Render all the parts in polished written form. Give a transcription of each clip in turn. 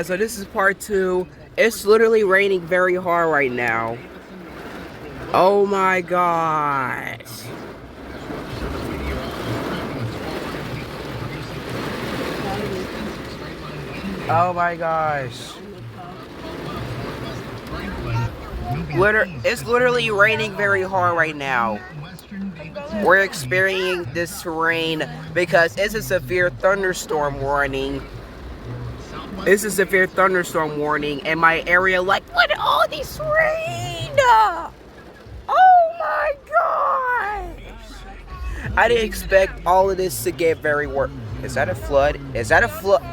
guys, so this is part 2. It's literally raining very hard right now. Oh my gosh. Oh my gosh. It's literally raining very hard right now. We're experiencing this rain because it's a severe thunderstorm warning. It's a severe thunderstorm warning in my area. Like, what all this rain? Oh my gosh! I didn't expect all of this to get very worse. Is that a flood? Is that a flood?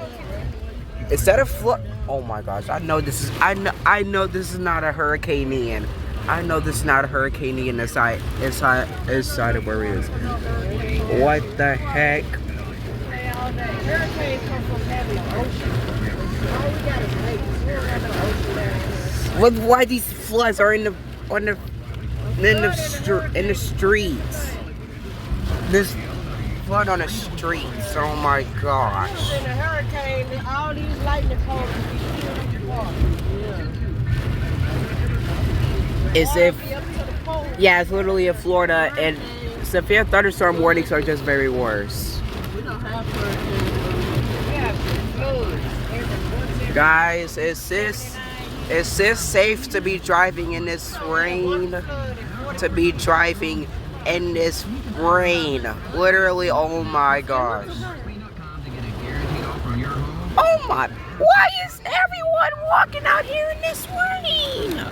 Is that a flood? Oh my gosh! I know this is. I know this is not a hurricane in. I know this is not a hurricane in inside of where it is. What the heck? Hurricanes come from having an ocean. All we got is lakes. We don't have no ocean there. Look why these floods are in the streets. This flood on the streets. Oh my gosh. In a hurricane, all these lightning poles will be killed in the water. As if, yeah, it's literally in Florida, and severe thunderstorm warnings are just very worse. We don't have hurricanes. We have floods. Guys, is this safe to be driving in this rain? To be driving in this rain? Literally, oh my gosh. Oh my, why is everyone walking out here in this rain?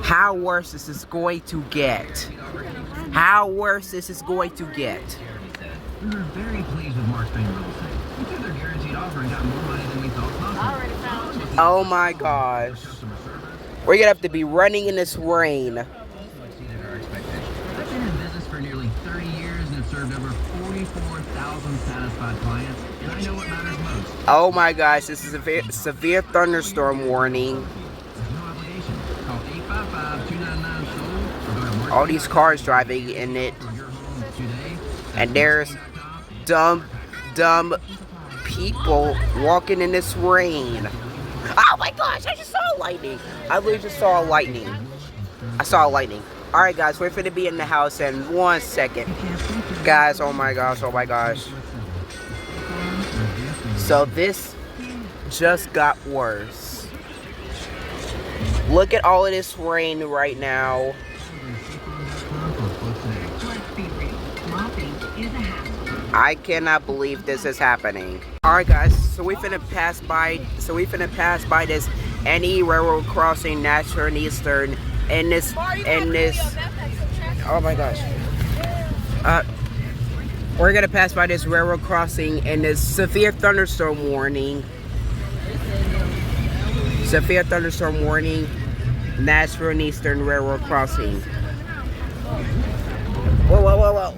How worse this is going to get? How worse this is going to get? We were very pleased with Mark's payment real estate. We took their guaranteed offer and got more money than we thought possible. Oh my gosh. We're gonna have to be running in this rain. I've been in business for nearly 30 years and have served over 44,000 satisfied clients, and I know what matters most. Oh my gosh, this is a severe thunderstorm warning. All these cars driving in it, and there's dumb people walking in this rain. Oh my gosh, I just saw lightning. I literally just saw lightning. I saw lightning. Alright guys, we're finna be in the house in 1 second. Guys, oh my gosh, oh my gosh. So this just got worse. Look at all of this rain right now. I cannot believe this is happening. Alright guys, so we finna pass by this NE railroad crossing Nashville and Eastern in this oh my gosh. We're gonna pass by this railroad crossing in this severe thunderstorm warning. Severe thunderstorm warning, Nashville and Eastern railroad crossing. Whoa, whoa, whoa, whoa.